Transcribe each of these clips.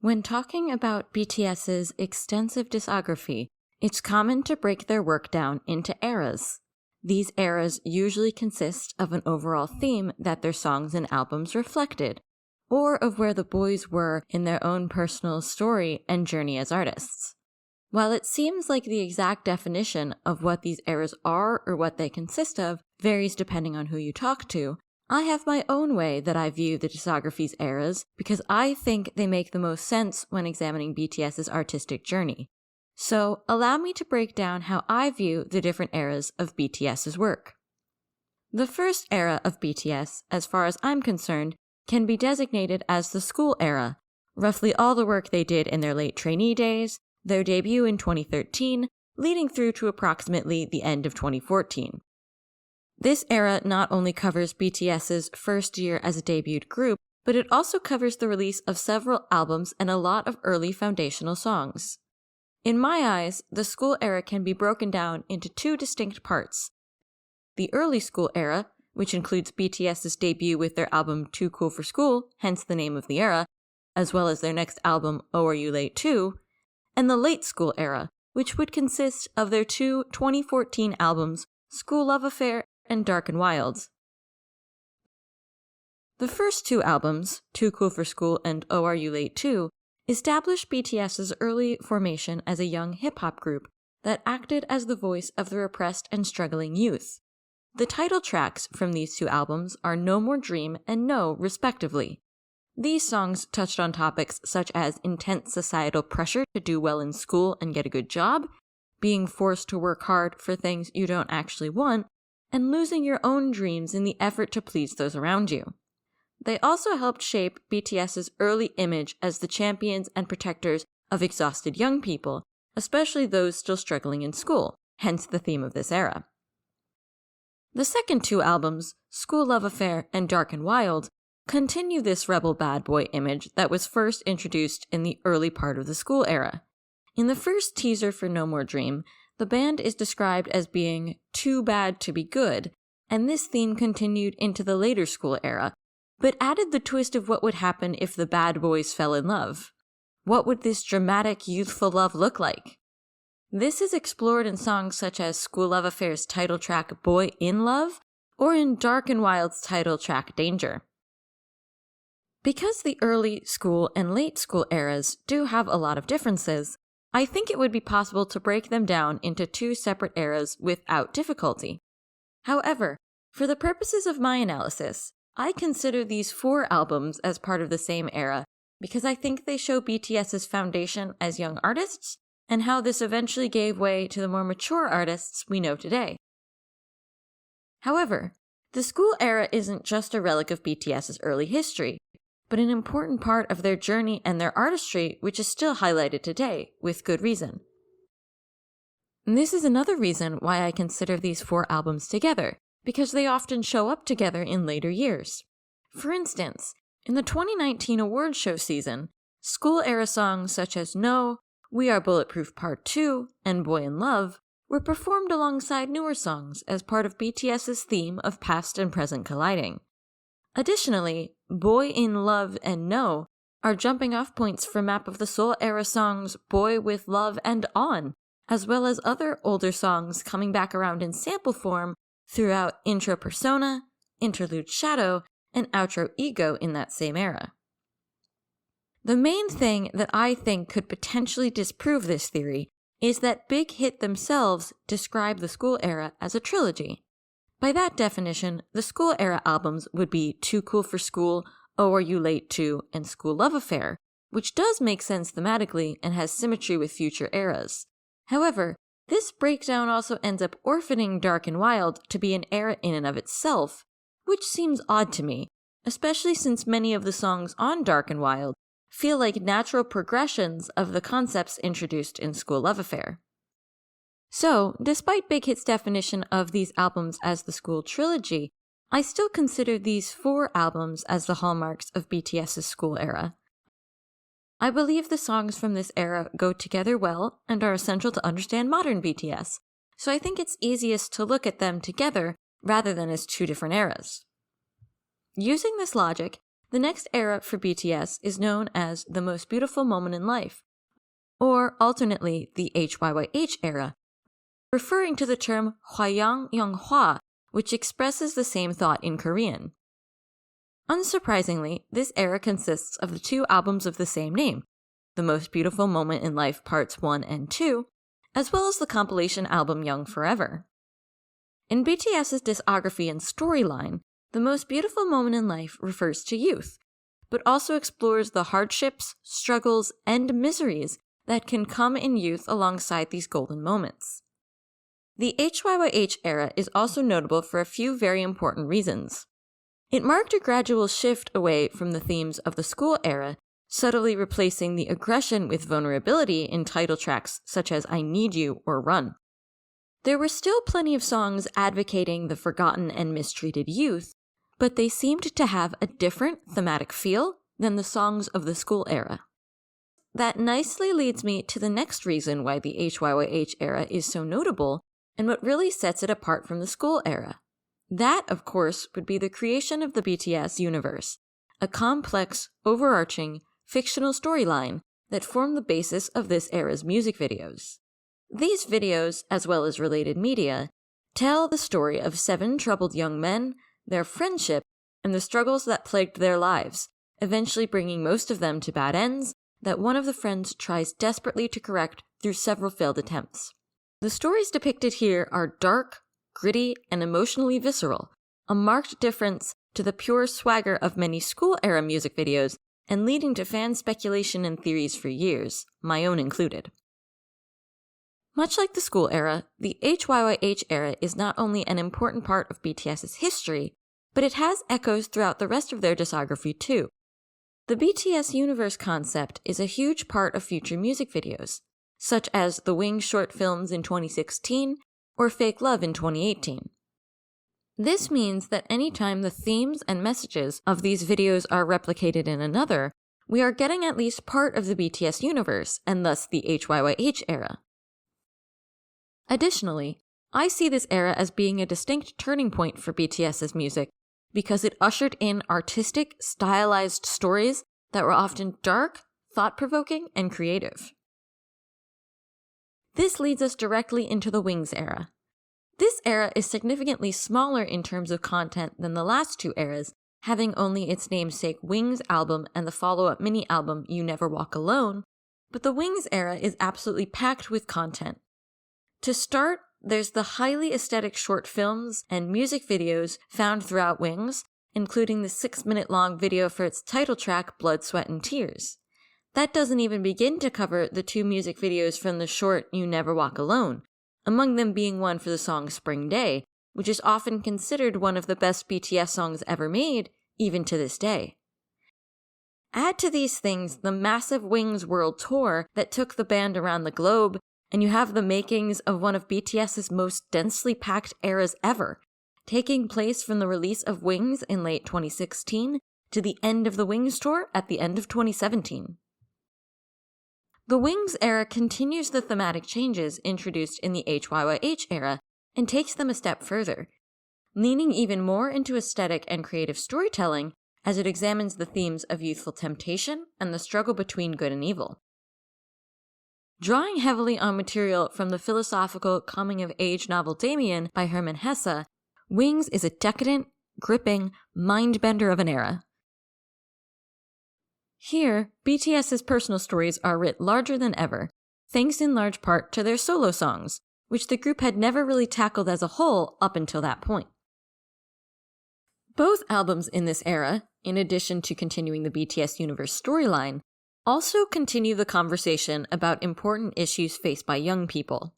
When talking about BTS's extensive discography, it's common to break their work down into eras. These eras usually consist of an overall theme that their songs and albums reflected, or of where the boys were in their own personal story and journey as artists. While it seems like the exact definition of what these eras are or what they consist of varies depending on who you talk to, I have my own way that I view the discography's eras because I think they make the most sense when examining BTS's artistic journey. So allow me to break down how I view the different eras of BTS's work. The first era of BTS, as far as I'm concerned, can be designated as the Skool Era, roughly all the work they did in their late trainee days, their debut in 2013, leading through to approximately the end of 2014. This era not only covers BTS's first year as a debuted group, but it also covers the release of several albums and a lot of early foundational songs. In my eyes, the Skool Era can be broken down into two distinct parts. The early Skool Era, which includes BTS's debut with their album Too Cool for School, hence the name of the era, as well as their next album Oh Are You Late Too, and the late Skool Era, which would consist of their two 2014 albums, Skool Love Affair and Dark and Wild. The first two albums, Too Cool for School and Oh Are You Late Too, established BTS's early formation as a young hip-hop group that acted as the voice of the repressed and struggling youth. The title tracks from these two albums are No More Dream and No, respectively. These songs touched on topics such as intense societal pressure to do well in school and get a good job, being forced to work hard for things you don't actually want, and losing your own dreams in the effort to please those around you. They also helped shape BTS's early image as the champions and protectors of exhausted young people, especially those still struggling in school, hence the theme of this era. The second two albums, Skool Love Affair and Dark and Wild, continue this rebel bad boy image that was first introduced in the early part of the Skool Era. In the first teaser for No More Dream, the band is described as being too bad to be good, and this theme continued into the later Skool Era, but added the twist of what would happen if the bad boys fell in love. What would this dramatic, youthful love look like? This is explored in songs such as Skool Love Affair's title track Boy in Love, or in Dark and Wild's title track Danger. Because the early Skool and late Skool eras do have a lot of differences, I think it would be possible to break them down into two separate eras without difficulty. However, for the purposes of my analysis, I consider these four albums as part of the same era because I think they show BTS's foundation as young artists and how this eventually gave way to the more mature artists we know today. However, the Skool Era isn't just a relic of BTS's early history, but an important part of their journey and their artistry which is still highlighted today, with good reason. And this is another reason why I consider these four albums together, because they often show up together in later years. For instance, in the 2019 awards show season, Skool Era songs such as No, We Are Bulletproof Part 2, and Boy in Love were performed alongside newer songs as part of BTS's theme of past and present colliding. Additionally, Boy in Love and No are jumping off points for Map of the Soul era songs Boy with Love and On, as well as other older songs coming back around in sample form throughout Intro Persona, Interlude Shadow, and Outro Ego in that same era. The main thing that I think could potentially disprove this theory is that Big Hit themselves describe the Skool Era as a trilogy. By that definition, the Skool Era albums would be Too Cool for School, Oh Are You Late Too, and Skool Love Affair, which does make sense thematically and has symmetry with future eras. However, this breakdown also ends up orphaning Dark and Wild to be an era in and of itself, which seems odd to me, especially since many of the songs on Dark and Wild feel like natural progressions of the concepts introduced in Skool Love Affair. So, despite Big Hit's definition of these albums as the Skool trilogy, I still consider these four albums as the hallmarks of BTS's Skool Era. I believe the songs from this era go together well and are essential to understand modern BTS, so I think it's easiest to look at them together rather than as two different eras. Using this logic, The next era for BTS is known as the most beautiful moment in life, or alternately the HYYH era, referring to the term Hwayang, which expresses the same thought in Korean. Unsurprisingly, this era consists of the two albums of the same name, The Most Beautiful Moment in Life Parts 1 and 2, as well as the compilation album Young Forever. In BTS's discography and storyline, The Most Beautiful Moment in Life refers to youth, but also explores the hardships, struggles, and miseries that can come in youth alongside these golden moments. The HYYH era is also notable for a few very important reasons. It marked a gradual shift away from the themes of the Skool Era, subtly replacing the aggression with vulnerability in title tracks such as I Need You or Run. There were still plenty of songs advocating the forgotten and mistreated youth, but they seemed to have a different thematic feel than the songs of the Skool Era. That nicely leads me to the next reason why the HYYH era is so notable and what really sets it apart from the Skool Era. That, of course, would be the creation of the BTS universe, a complex, overarching, fictional storyline that formed the basis of this era's music videos. These videos, as well as related media, tell the story of 7 troubled young men, their friendship, and the struggles that plagued their lives, eventually bringing most of them to bad ends that one of the friends tries desperately to correct through several failed attempts. The stories depicted here are dark, gritty, and emotionally visceral, a marked difference to the pure swagger of many Skool-era music videos and leading to fan speculation and theories for years, my own included. Much like the Skool Era, the HYYH era is not only an important part of BTS's history, but it has echoes throughout the rest of their discography too. The BTS universe concept is a huge part of future music videos, such as the Wings short films in 2016 or Fake Love in 2018. This means that anytime the themes and messages of these videos are replicated in another, we are getting at least part of the BTS universe, and thus the HYYH era. Additionally, I see this era as being a distinct turning point for BTS's music because it ushered in artistic, stylized stories that were often dark, thought-provoking, and creative. This leads us directly into the Wings era. This era is significantly smaller in terms of content than the last two eras, having only its namesake Wings album and the follow-up mini-album You Never Walk Alone, but the Wings era is absolutely packed with content. To start, there's the highly aesthetic short films and music videos found throughout Wings, including the 6-minute-long video for its title track Blood, Sweat, and Tears. That doesn't even begin to cover the 2 music videos from the short You Never Walk Alone, among them being one for the song Spring Day, which is often considered one of the best BTS songs ever made, even to this day. Add to these things the massive Wings World Tour that took the band around the globe, and you have the makings of one of BTS's most densely packed eras ever, taking place from the release of Wings in late 2016 to the end of the Wings tour at the end of 2017. The Wings era continues the thematic changes introduced in the HYYH era and takes them a step further, leaning even more into aesthetic and creative storytelling as it examines the themes of youthful temptation and the struggle between good and evil. Drawing heavily on material from the philosophical coming-of-age novel Damien by Hermann Hesse, Wings is a decadent, gripping, mind-bender of an era. Here, BTS's personal stories are writ larger than ever, thanks in large part to their solo songs, which the group had never really tackled as a whole up until that point. Both albums in this era, in addition to continuing the BTS universe storyline, also continue the conversation about important issues faced by young people.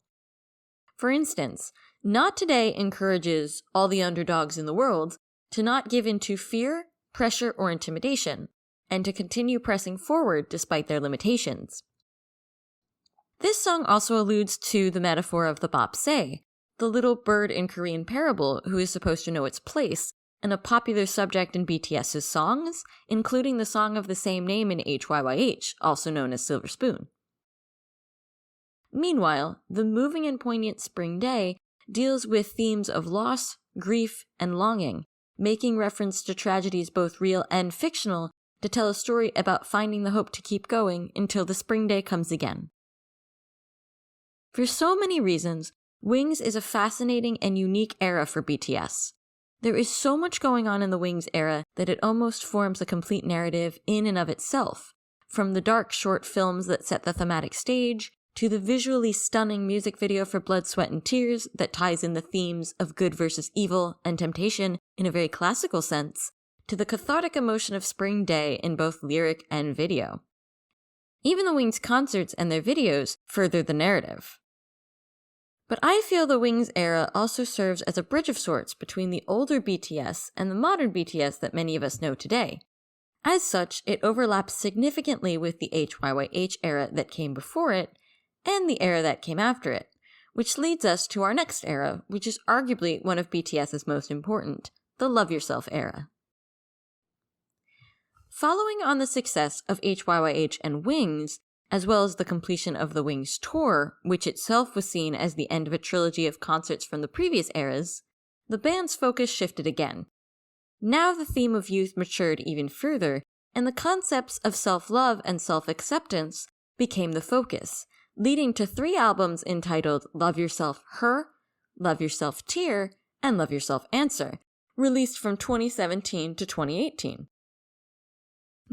For instance, Not Today encourages all the underdogs in the world to not give in to fear, pressure, or intimidation, and to continue pressing forward despite their limitations. This song also alludes to the metaphor of the bapse, the little bird in Korean parable who is supposed to know its place, and a popular subject in BTS's songs, including the song of the same name in HYYH, also known as Silver Spoon. Meanwhile, the moving and poignant Spring Day deals with themes of loss, grief, and longing, making reference to tragedies both real and fictional to tell a story about finding the hope to keep going until the spring day comes again. For so many reasons, Wings is a fascinating and unique era for BTS. There is so much going on in the Wings era that it almost forms a complete narrative in and of itself, from the dark short films that set the thematic stage, to the visually stunning music video for Blood, Sweat, and Tears that ties in the themes of good versus evil and temptation in a very classical sense, to the cathartic emotion of Spring Day in both lyric and video. Even the Wings concerts and their videos further the narrative. But I feel the Wings era also serves as a bridge of sorts between the older BTS and the modern BTS that many of us know today. As such, it overlaps significantly with the HYYH era that came before it, and the era that came after it, which leads us to our next era, which is arguably one of BTS's most important, the Love Yourself era. Following on the success of HYYH and Wings, as well as the completion of the Wings tour, which itself was seen as the end of a trilogy of concerts from the previous eras, the band's focus shifted again. Now the theme of youth matured even further, and the concepts of self-love and self-acceptance became the focus, leading to 3 albums entitled Love Yourself Her, Love Yourself Tear, and Love Yourself Answer, released from 2017 to 2018.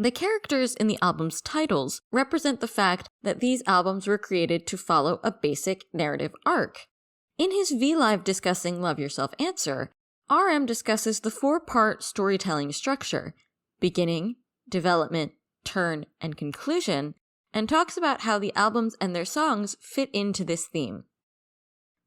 The characters in the album's titles represent the fact that these albums were created to follow a basic narrative arc. In his V-Live discussing Love Yourself Answer, RM discusses the 4-part storytelling structure, beginning, development, turn, and conclusion, and talks about how the albums and their songs fit into this theme.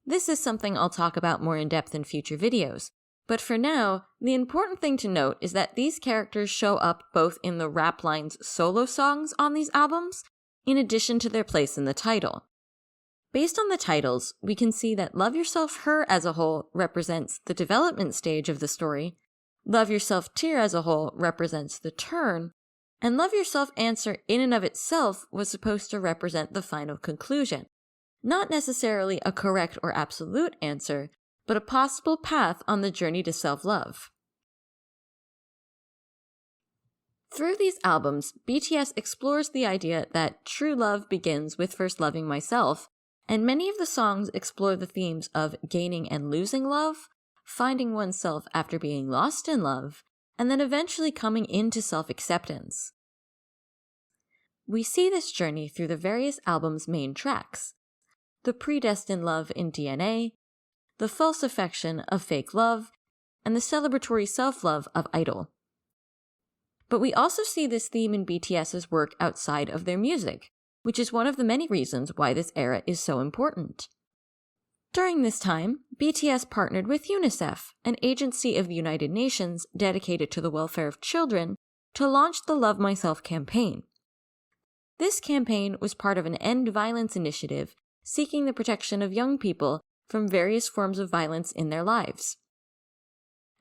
This is something I'll talk about more in depth in future videos, but for now, the important thing to note is that these characters show up both in the rap line's solo songs on these albums, in addition to their place in the title. Based on the titles, we can see that Love Yourself Her as a whole represents the development stage of the story, Love Yourself Tear as a whole represents the turn, and Love Yourself Answer in and of itself was supposed to represent the final conclusion. Not necessarily a correct or absolute answer, but a possible path on the journey to self-love. Through these albums, BTS explores the idea that true love begins with first loving myself, and many of the songs explore the themes of gaining and losing love, finding oneself after being lost in love, and then eventually coming into self-acceptance. We see this journey through the various albums' main tracks: the predestined love in DNA, the false affection of Fake Love, and the celebratory self-love of Idol. But we also see this theme in BTS's work outside of their music, which is one of the many reasons why this era is so important. During this time, BTS partnered with UNICEF, an agency of the United Nations dedicated to the welfare of children, to launch the Love Myself campaign. This campaign was part of an End Violence initiative seeking the protection of young people from various forms of violence in their lives.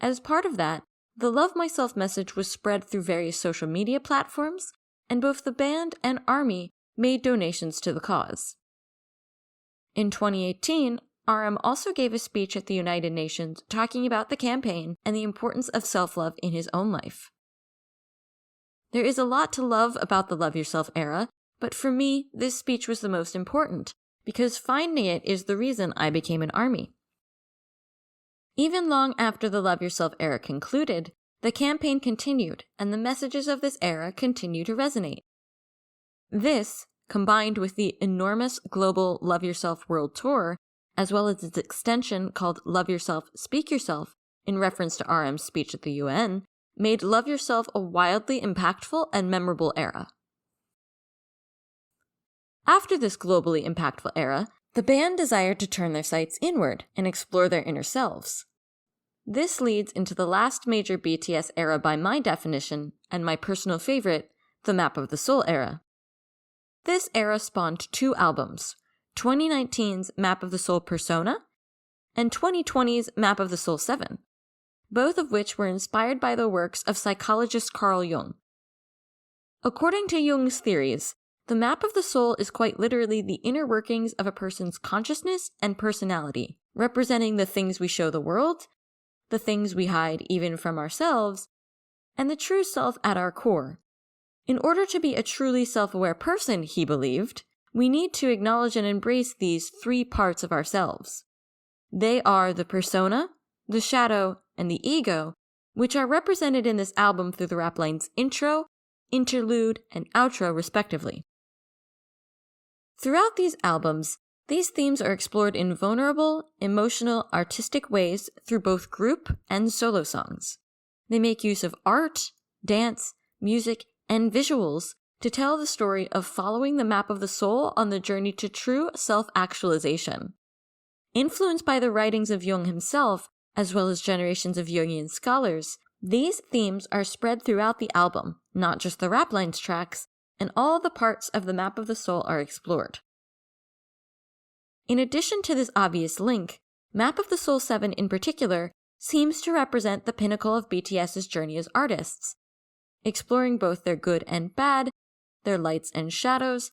As part of that, the Love Myself message was spread through various social media platforms, and both the band and ARMY made donations to the cause. In 2018, RM also gave a speech at the United Nations talking about the campaign and the importance of self-love in his own life. There is a lot to love about the Love Yourself era, but for me, this speech was the most important, because finding it is the reason I became an ARMY. Even long after the Love Yourself era concluded, the campaign continued, and the messages of this era continue to resonate. This, combined with the enormous global Love Yourself World Tour, as well as its extension called Love Yourself, Speak Yourself, in reference to RM's speech at the UN, made Love Yourself a wildly impactful and memorable era. After this globally impactful era, the band desired to turn their sights inward and explore their inner selves. This leads into the last major BTS era by my definition, and my personal favorite, the Map of the Soul era. This era spawned 2 albums, 2019's Map of the Soul Persona and 2020's Map of the Soul 7, both of which were inspired by the works of psychologist Carl Jung. According to Jung's theories, the map of the soul is quite literally the inner workings of a person's consciousness and personality, representing the things we show the world, the things we hide even from ourselves, and the true self at our core. In order to be a truly self-aware person, he believed, we need to acknowledge and embrace these three parts of ourselves. They are the persona, the shadow, and the ego, which are represented in this album through the rap lines intro, interlude, and outro respectively. Throughout these albums, these themes are explored in vulnerable, emotional, artistic ways through both group and solo songs. They make use of art, dance, music, and visuals to tell the story of following the map of the soul on the journey to true self-actualization. Influenced by the writings of Jung himself, as well as generations of Jungian scholars, these themes are spread throughout the album, not just the rap lines tracks, and all the parts of the map of the soul are explored. In addition to this obvious link, Map of the Soul 7 in particular seems to represent the pinnacle of BTS's journey as artists, exploring both their good and bad, their lights and shadows,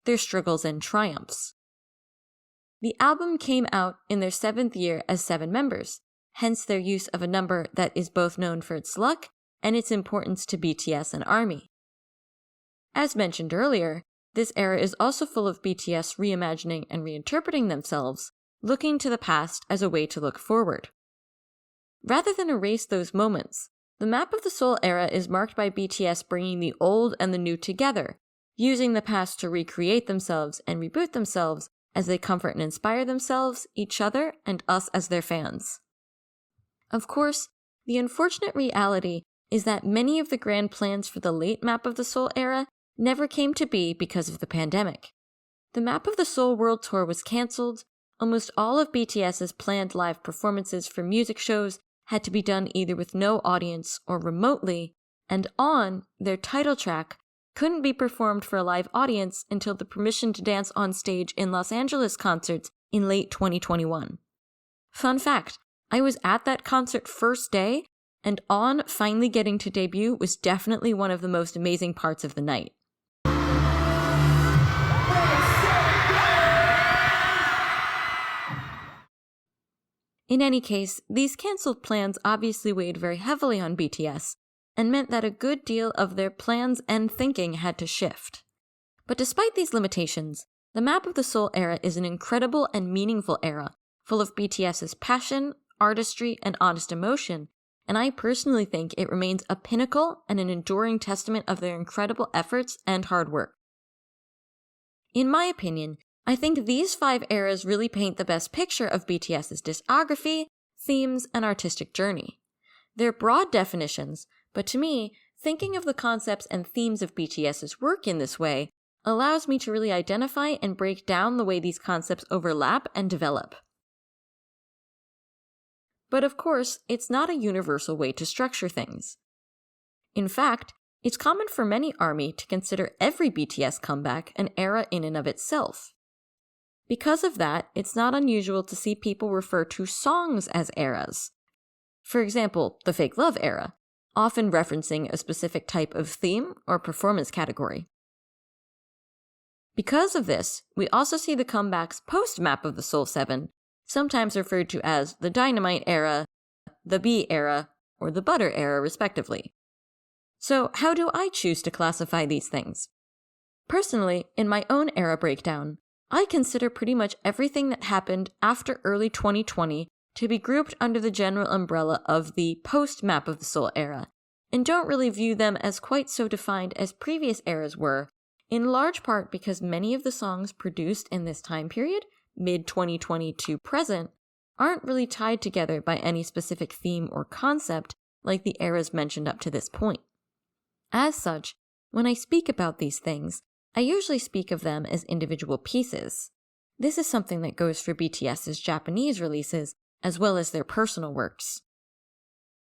their struggles and triumphs. The album came out in their 7th year as 7 members, hence their use of a number that is both known for its luck and its importance to BTS and ARMY. As mentioned earlier, this era is also full of BTS reimagining and reinterpreting themselves, looking to the past as a way to look forward. Rather than erase those moments, the Map of the Soul era is marked by BTS bringing the old and the new together, using the past to recreate themselves and reboot themselves as they comfort and inspire themselves, each other, and us as their fans. Of course, the unfortunate reality is that many of the grand plans for the late Map of the Soul era never came to be because of the pandemic. The Map of the Soul World Tour was cancelled, almost all of BTS's planned live performances for music shows had to be done either with no audience or remotely, and On, their title track, couldn't be performed for a live audience until the Permission to Dance on Stage in Los Angeles concerts in late 2021. Fun fact, I was at that concert first day, and On finally getting to debut was definitely one of the most amazing parts of the night. In any case, these cancelled plans obviously weighed very heavily on BTS, and meant that a good deal of their plans and thinking had to shift. But despite these limitations, the Map of the Soul era is an incredible and meaningful era, full of BTS's passion, artistry, and honest emotion, and I personally think it remains a pinnacle and an enduring testament of their incredible efforts and hard work. In my opinion, I think these 5 eras really paint the best picture of BTS's discography, themes, and artistic journey. They're broad definitions, but to me, thinking of the concepts and themes of BTS's work in this way allows me to really identify and break down the way these concepts overlap and develop. But of course, it's not a universal way to structure things. In fact, it's common for many ARMY to consider every BTS comeback an era in and of itself. Because of that, it's not unusual to see people refer to songs as eras. For example, the Fake Love era, often referencing a specific type of theme or performance category. Because of this, we also see the comebacks post-Map of the Soul 7, sometimes referred to as the Dynamite era, the B era, or the Butter era, respectively. So how do I choose to classify these things? Personally, in my own era breakdown, I consider pretty much everything that happened after early 2020 to be grouped under the general umbrella of the post-Map of the Soul era, and don't really view them as quite so defined as previous eras were, in large part because many of the songs produced in this time period, mid-2020 to present, aren't really tied together by any specific theme or concept like the eras mentioned up to this point. As such, when I speak about these things, I usually speak of them as individual pieces. This is something that goes for BTS's Japanese releases, as well as their personal works.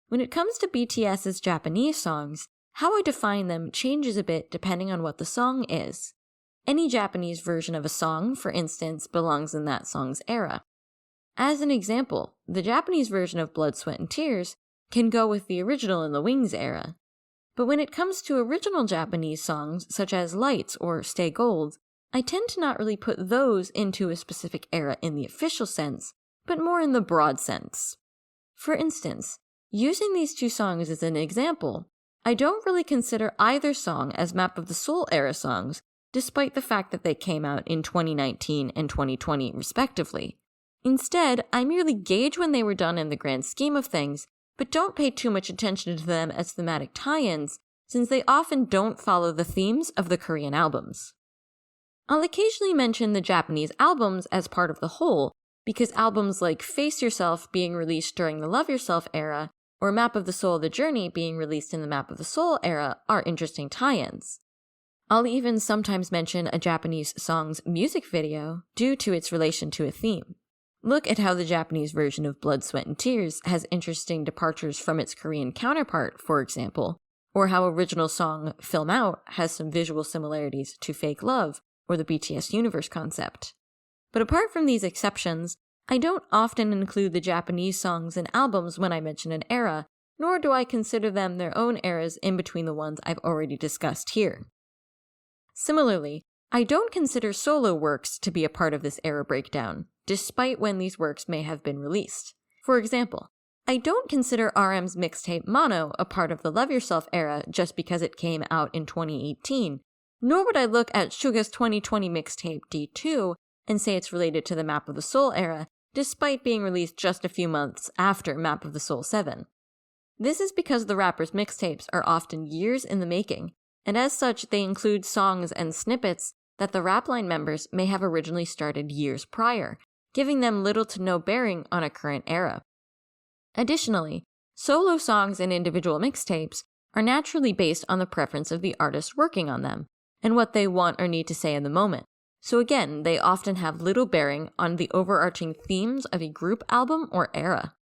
When it comes to BTS's Japanese songs, how I define them changes a bit depending on what the song is. Any Japanese version of a song, for instance, belongs in that song's era. As an example, the Japanese version of Blood, Sweat, and Tears can go with the original in the Wings era. But when it comes to original Japanese songs, such as Lights or Stay Gold, I tend to not really put those into a specific era in the official sense, but more in the broad sense. For instance, using these two songs as an example, I don't really consider either song as Map of the Soul era songs, despite the fact that they came out in 2019 and 2020 respectively. Instead, I merely gauge when they were done in the grand scheme of things, but don't pay too much attention to them as thematic tie-ins, since they often don't follow the themes of the Korean albums. I'll occasionally mention the Japanese albums as part of the whole, because albums like Face Yourself being released during the Love Yourself era, or Map of the Soul The Journey being released in the Map of the Soul era are interesting tie-ins. I'll even sometimes mention a Japanese song's music video due to its relation to a theme. Look at how the Japanese version of Blood, Sweat, and Tears has interesting departures from its Korean counterpart, for example, or how original song Film Out has some visual similarities to Fake Love, or the BTS universe concept. But apart from these exceptions, I don't often include the Japanese songs and albums when I mention an era, nor do I consider them their own eras in between the ones I've already discussed here. Similarly, I don't consider solo works to be a part of this era breakdown, despite when these works may have been released. For example, I don't consider RM's mixtape Mono a part of the Love Yourself era just because it came out in 2018, nor would I look at Suga's 2020 mixtape D2 and say it's related to the Map of the Soul era, despite being released just a few months after Map of the Soul 7. This is because the rapper's mixtapes are often years in the making, and as such they include songs and snippets that the Rapline members may have originally started years prior, giving them little to no bearing on a current era. Additionally, solo songs and individual mixtapes are naturally based on the preference of the artist working on them, and what they want or need to say in the moment. So again, they often have little bearing on the overarching themes of a group album or era.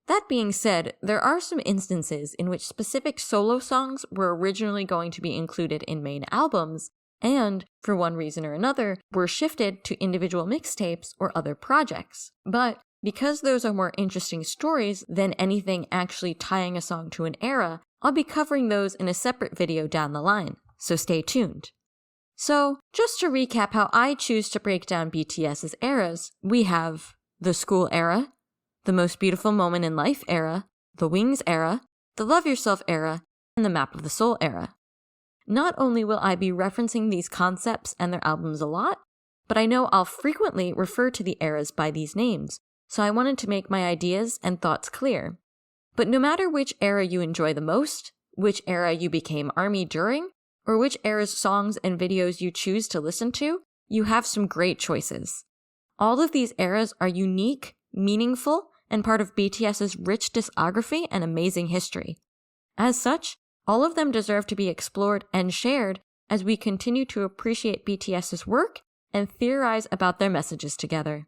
That being said, there are some instances in which specific solo songs were originally going to be included in main albums, and, for one reason or another, were shifted to individual mixtapes or other projects. But because those are more interesting stories than anything actually tying a song to an era, I'll be covering those in a separate video down the line, so stay tuned. So, just to recap how I choose to break down BTS's eras, we have the Skool Era, the Most Beautiful Moment in Life era, the Wings era, the Love Yourself era, and the Map of the Soul era. Not only will I be referencing these concepts and their albums a lot, but I know I'll frequently refer to the eras by these names, so I wanted to make my ideas and thoughts clear. But no matter which era you enjoy the most, which era you became ARMY during, or which era's songs and videos you choose to listen to, you have some great choices. All of these eras are unique, meaningful, and part of BTS's rich discography and amazing history. As such, all of them deserve to be explored and shared as we continue to appreciate BTS's work and theorize about their messages together.